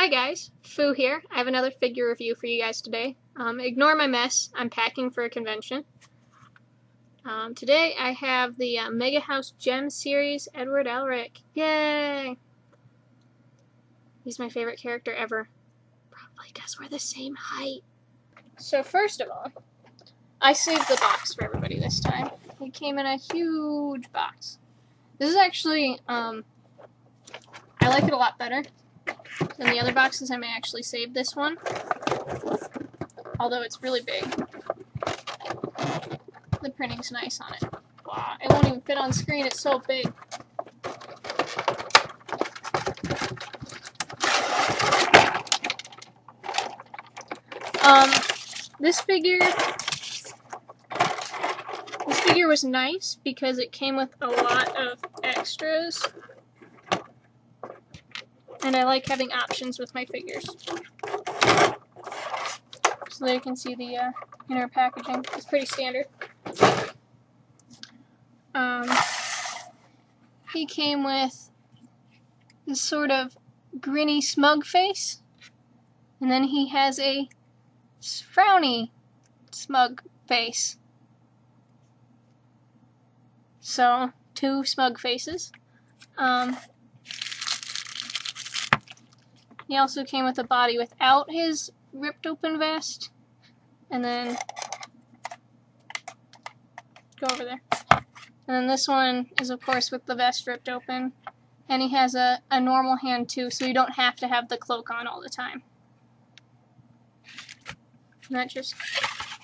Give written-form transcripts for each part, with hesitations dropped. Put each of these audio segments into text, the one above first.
Hi guys, Foo here. I have another figure review for you guys today. Ignore my mess, I'm packing for a convention. Today I have the Megahouse G.E.M series, Edward Elric. Yay! He's my favorite character ever. Probably because we're the same height. So first of all, I saved the box for everybody this time. It came in a huge box. This is actually, I like it a lot better than the other boxes. I may actually save this one, although it's really big. The printing's nice on it. Wow, it won't even fit on screen, it's so big. This figure was nice because it came with a lot of extras. And I like having options with my figures. So there you can see the inner packaging. It's pretty standard. He came with this sort of grinny smug face. And then he has a frowny smug face. So, two smug faces. He also came with a body without his ripped open vest. And then, go over there. And then this one is of course with the vest ripped open. And he has a normal hand too, so you don't have to have the cloak on all the time. And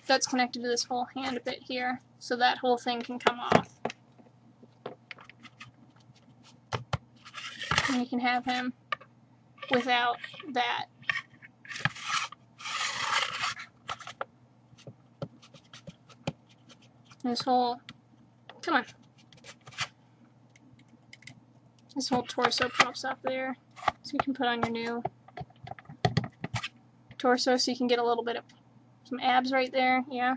that's connected to this whole hand bit here, so that whole thing can come off. And you can have him without that. This whole, come on. This whole torso pops off there, so you can put on your new torso, so you can get a little bit of some abs right there, yeah.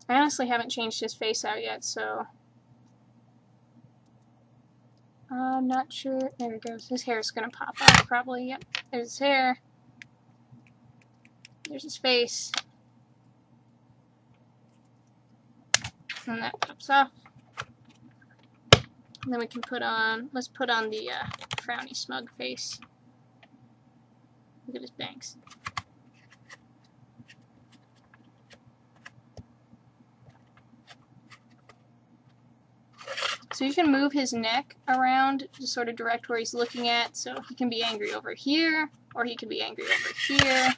I honestly haven't changed his face out yet, so I'm not sure. There it goes. His hair is gonna pop out probably. Yep. There's his hair. There's his face. And that pops off. And then we can let's put on the frowny smug face. Look at his bangs. So you can move his neck around to sort of direct where he's looking at, so he can be angry over here, or he can be angry over here,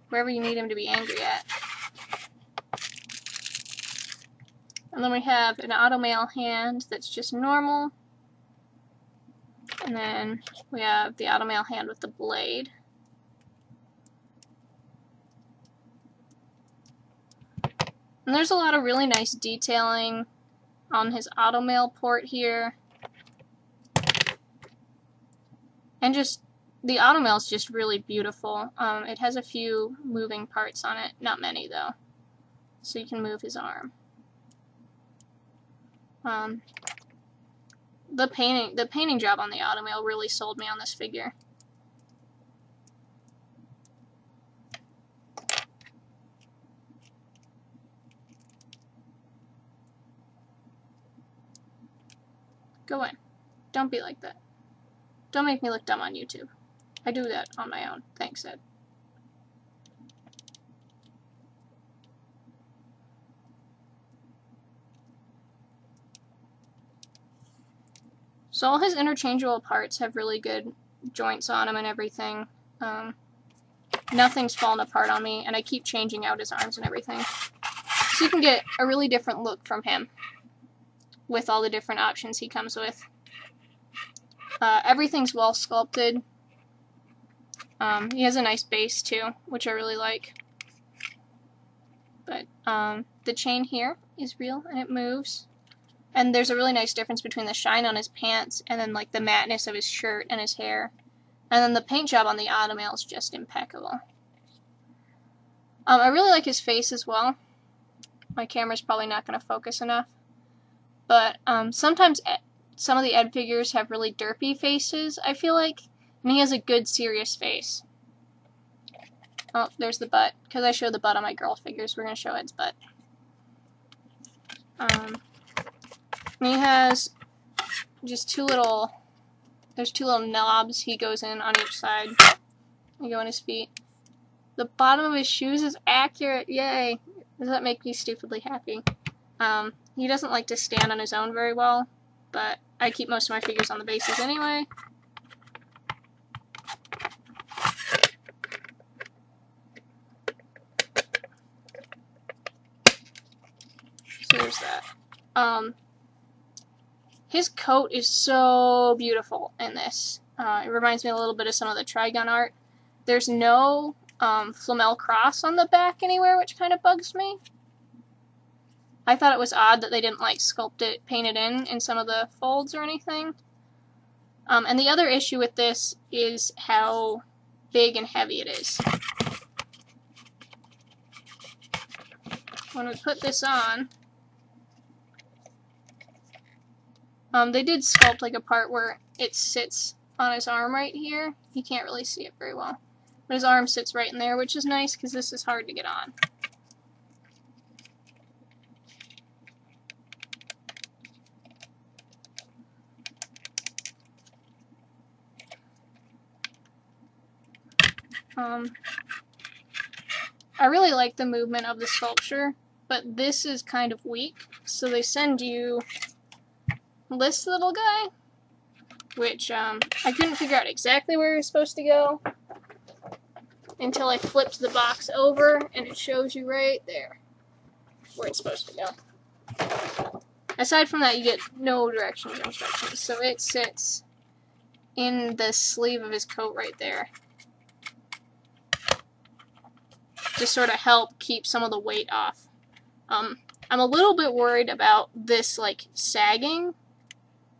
wherever you need him to be angry at. And then we have an automail hand that's just normal. And then we have the automail hand with the blade. And there's a lot of really nice detailing on his automail port here. And just, the automail is just really beautiful. It has a few moving parts on it, not many though. So you can move his arm. The painting job on the automail really sold me on this figure. Go in. Don't be like that. Don't make me look dumb on YouTube. I do that on my own. Thanks, Ed. So all his interchangeable parts have really good joints on them and everything. Nothing's fallen apart on me, and I keep changing out his arms and everything. So you can get a really different look from him with all the different options he comes with. Everything's well sculpted. He has a nice base too, which I really like. But the chain here is real and it moves. And there's a really nice difference between the shine on his pants and then like the matteness of his shirt and his hair. And then the paint job on the automail is just impeccable. I really like his face as well. My camera's probably not going to focus enough. but sometimes some of the Ed figures have really derpy faces, I feel like, and he has a good serious face. Oh, there's the butt. Because I showed the butt on my girl figures, we're going to show Ed's butt. And he has just there's two little knobs he goes in on each side. They go on his feet. The bottom of his shoes is accurate, yay! Does that make me stupidly happy? He doesn't like to stand on his own very well, but I keep most of my figures on the bases anyway. So there's that. His coat is so beautiful in this. It reminds me a little bit of some of the Trigun art. There's no Flamel cross on the back anywhere, which kind of bugs me. I thought it was odd that they didn't like sculpt it, paint it in some of the folds or anything. And the other issue with this is how big and heavy it is. When we put this on, they did sculpt like a part where it sits on his arm right here. You can't really see it very well. But his arm sits right in there, which is nice because this is hard to get on. I really like the movement of the sculpture, but this is kind of weak, so they send you this little guy, which I couldn't figure out exactly where he was supposed to go until I flipped the box over, and it shows you right there where it's supposed to go. Aside from that, you get no directions or instructions, so it sits in the sleeve of his coat right there. To sort of help keep some of the weight off. I'm a little bit worried about this like sagging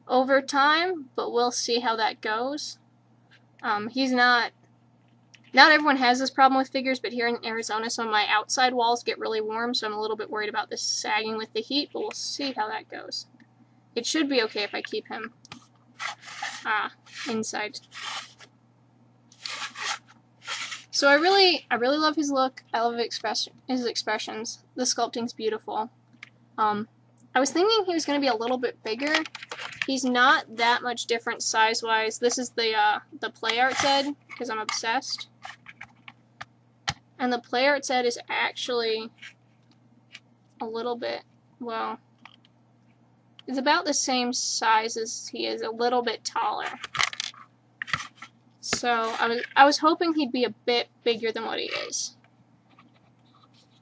over time, but we'll see how that goes. Not everyone has this problem with figures, but here in Arizona some of my outside walls get really warm, so I'm a little bit worried about this sagging with the heat, but we'll see how that goes. It should be okay if I keep him inside. So I really love his look. I love his expressions. The sculpting's beautiful. I was thinking he was going to be a little bit bigger. He's not that much different size-wise. This is the Play Arts Ed, because I'm obsessed. And the Play Arts Ed is actually a little bit, well, it's about the same size as he is, a little bit taller. So I was hoping he'd be a bit bigger than what he is.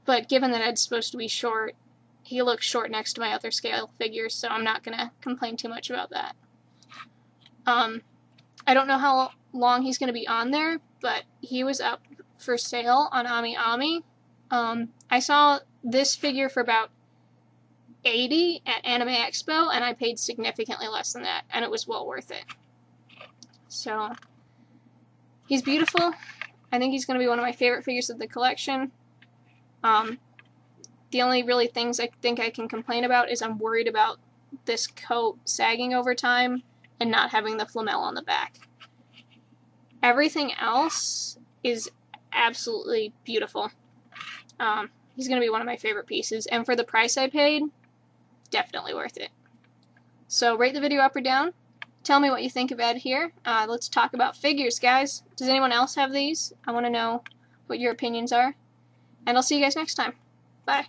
But given that Ed's supposed to be short, he looks short next to my other scale figures, so I'm not going to complain too much about that. I don't know how long he's going to be on there, but he was up for sale on AmiAmi. I saw this figure for about $80 at Anime Expo, and I paid significantly less than that, and it was well worth it. So he's beautiful. I think he's going to be one of my favorite figures of the collection. The only really things I think I can complain about is I'm worried about this coat sagging over time and not having the flamel on the back. Everything else is absolutely beautiful. He's going to be one of my favorite pieces, and for the price I paid, definitely worth it. So rate the video up or down. Tell me what you think of Ed here. Let's talk about figures, guys. Does anyone else have these? I want to know what your opinions are. And I'll see you guys next time. Bye.